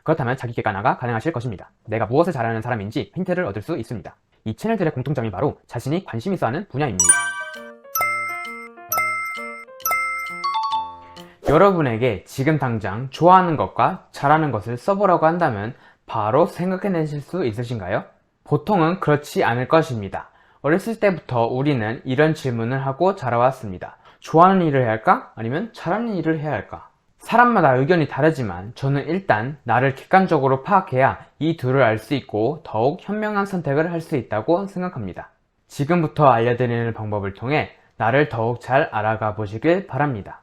그렇다면 자기 객관화가 가능하실 것입니다. 내가 무엇을 잘하는 사람인지 힌트를 얻을 수 있습니다. 이 채널들의 공통점이 바로 자신이 관심 있어 하는 분야입니다. 여러분에게 지금 당장 좋아하는 것과 잘하는 것을 써보라고 한다면 바로 생각해내실 수 있으신가요? 보통은 그렇지 않을 것입니다. 어렸을 때부터 우리는 이런 질문을 하고 자라왔습니다. 좋아하는 일을 해야 할까? 아니면 잘하는 일을 해야 할까? 사람마다 의견이 다르지만 저는 일단 나를 객관적으로 파악해야 이 둘을 알 수 있고 더욱 현명한 선택을 할 수 있다고 생각합니다. 지금부터 알려드리는 방법을 통해 나를 더욱 잘 알아가 보시길 바랍니다.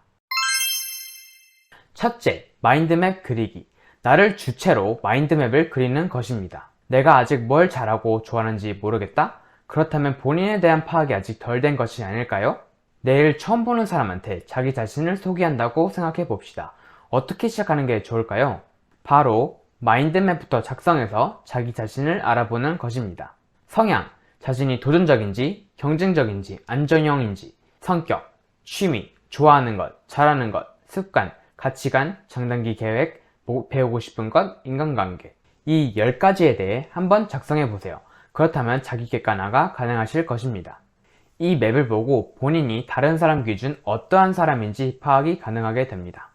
첫째, 마인드맵 그리기. 나를 주체로 마인드맵을 그리는 것입니다. 내가 아직 뭘 잘하고 좋아하는지 모르겠다? 그렇다면 본인에 대한 파악이 아직 덜 된 것이 아닐까요? 내일 처음 보는 사람한테 자기 자신을 소개한다고 생각해 봅시다. 어떻게 시작하는 게 좋을까요? 바로 마인드맵부터 작성해서 자기 자신을 알아보는 것입니다. 성향, 자신이 도전적인지, 경쟁적인지, 안정형인지, 성격, 취미, 좋아하는 것, 잘하는 것, 습관, 가치관, 장단기 계획, 배우고 싶은 것, 인간관계. 이 10가지에 대해 한번 작성해 보세요. 그렇다면 자기 객관화가 가능하실 것입니다. 이 맵을 보고 본인이 다른 사람 기준 어떠한 사람인지 파악이 가능하게 됩니다.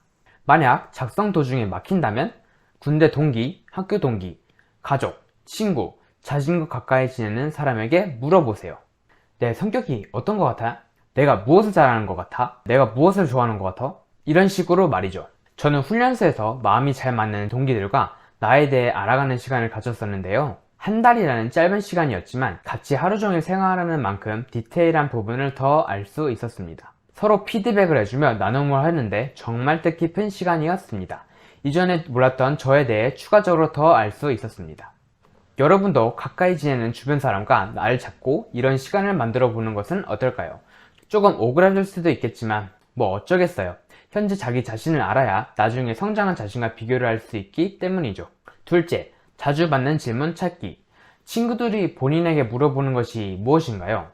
만약 작성 도중에 막힌다면 군대 동기, 학교 동기, 가족, 친구, 자신과 가까이 지내는 사람에게 물어보세요. 내 성격이 어떤 것 같아? 내가 무엇을 잘하는 것 같아? 내가 무엇을 좋아하는 것 같아? 이런 식으로 말이죠. 저는 훈련소에서 마음이 잘 맞는 동기들과 나에 대해 알아가는 시간을 가졌었는데요. 한 달이라는 짧은 시간이었지만 같이 하루 종일 생활하는 만큼 디테일한 부분을 더 알 수 있었습니다. 서로 피드백을 해주며 나눔을 했는데 정말 뜻깊은 시간이었습니다. 이전에 몰랐던 저에 대해 추가적으로 더 알 수 있었습니다. 여러분도 가까이 지내는 주변 사람과 날 잡고 이런 시간을 만들어 보는 것은 어떨까요? 조금 오그라들 수도 있겠지만 뭐 어쩌겠어요. 현재 자기 자신을 알아야 나중에 성장한 자신과 비교를 할 수 있기 때문이죠. 둘째, 자주 받는 질문 찾기. 친구들이 본인에게 물어보는 것이 무엇인가요?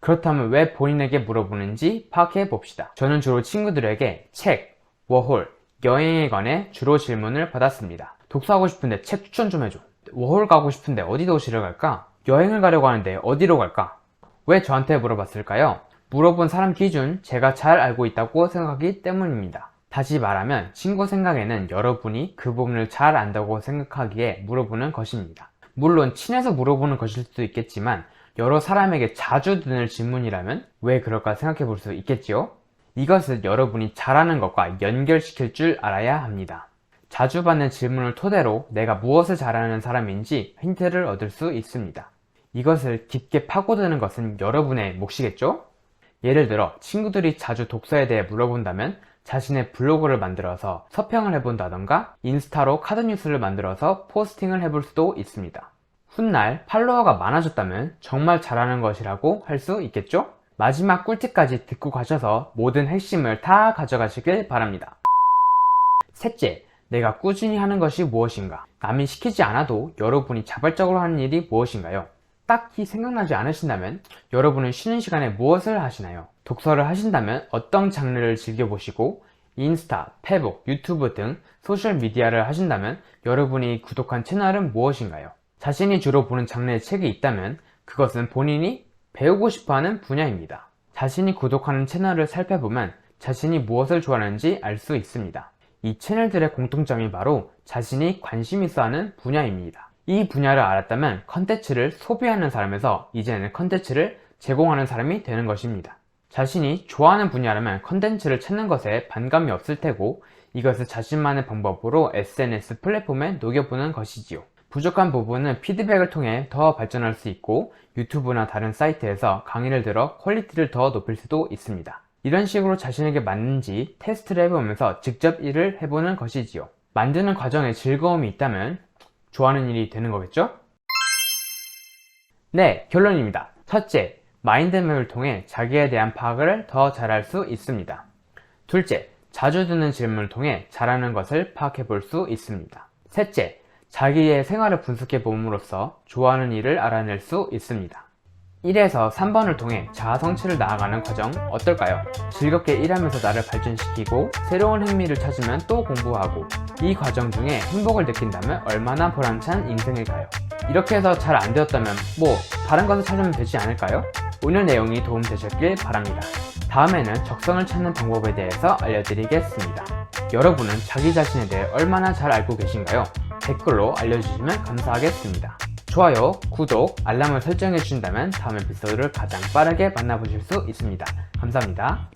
그렇다면 왜 본인에게 물어보는지 파악해 봅시다. 저는 주로 친구들에게 책, 워홀, 여행에 관해 주로 질문을 받았습니다. 독서하고 싶은데 책 추천 좀 해줘. 워홀 가고 싶은데 어디 도시를 갈까? 여행을 가려고 하는데 어디로 갈까? 왜 저한테 물어봤을까요? 물어본 사람 기준 제가 잘 알고 있다고 생각하기 때문입니다. 다시 말하면 친구 생각에는 여러분이 그 부분을 잘 안다고 생각하기에 물어보는 것입니다. 물론 친해서 물어보는 것일 수도 있겠지만 여러 사람에게 자주 드는 질문이라면 왜 그럴까 생각해 볼 수 있겠지요? 이것은 여러분이 잘하는 것과 연결시킬 줄 알아야 합니다. 자주 받는 질문을 토대로 내가 무엇을 잘하는 사람인지 힌트를 얻을 수 있습니다. 이것을 깊게 파고드는 것은 여러분의 몫이겠죠? 예를 들어 친구들이 자주 독서에 대해 물어본다면 자신의 블로그를 만들어서 서평을 해본다던가 인스타로 카드뉴스를 만들어서 포스팅을 해볼 수도 있습니다. 훗날 팔로워가 많아졌다면 정말 잘하는 것이라고 할 수 있겠죠? 마지막 꿀팁까지 듣고 가셔서 모든 핵심을 다 가져가시길 바랍니다. 셋째, 내가 꾸준히 하는 것이 무엇인가? 남이 시키지 않아도 여러분이 자발적으로 하는 일이 무엇인가요? 딱히 생각나지 않으신다면 여러분은 쉬는 시간에 무엇을 하시나요? 독서를 하신다면 어떤 장르를 즐겨보시고 인스타, 페북, 유튜브 등 소셜미디어를 하신다면 여러분이 구독한 채널은 무엇인가요? 자신이 주로 보는 장르의 책이 있다면 그것은 본인이 배우고 싶어하는 분야입니다. 자신이 구독하는 채널을 살펴보면 자신이 무엇을 좋아하는지 알 수 있습니다. 이 채널들의 공통점이 바로 자신이 관심 있어 하는 분야입니다. 이 분야를 알았다면 컨텐츠를 소비하는 사람에서 이제는 컨텐츠를 제공하는 사람이 되는 것입니다. 자신이 좋아하는 분야라면 컨텐츠를 찾는 것에 반감이 없을 테고 이것을 자신만의 방법으로 SNS 플랫폼에 녹여보는 것이지요. 부족한 부분은 피드백을 통해 더 발전할 수 있고 유튜브나 다른 사이트에서 강의를 들어 퀄리티를 더 높일 수도 있습니다. 이런 식으로 자신에게 맞는지 테스트를 해보면서 직접 일을 해보는 것이지요. 만드는 과정에 즐거움이 있다면 좋아하는 일이 되는 거겠죠? 네, 결론입니다. 첫째, 마인드맵을 통해 자기에 대한 파악을 더 잘할 수 있습니다. 둘째, 자주 듣는 질문을 통해 잘하는 것을 파악해 볼 수 있습니다. 셋째, 자기의 생활을 분석해 봄으로써 좋아하는 일을 알아낼 수 있습니다. 1에서 3번을 통해 자아 성취를 나아가는 과정 어떨까요? 즐겁게 일하면서 나를 발전시키고 새로운 흥미를 찾으면 또 공부하고 이 과정 중에 행복을 느낀다면 얼마나 보람찬 인생일까요? 이렇게 해서 잘 안 되었다면 다른 것을 찾으면 되지 않을까요? 오늘 내용이 도움되셨길 바랍니다. 다음에는 적성을 찾는 방법에 대해서 알려드리겠습니다. 여러분은 자기 자신에 대해 얼마나 잘 알고 계신가요? 댓글로 알려주시면 감사하겠습니다. 좋아요, 구독, 알람을 설정해 주신다면 다음 에피소드를 가장 빠르게 만나보실 수 있습니다. 감사합니다.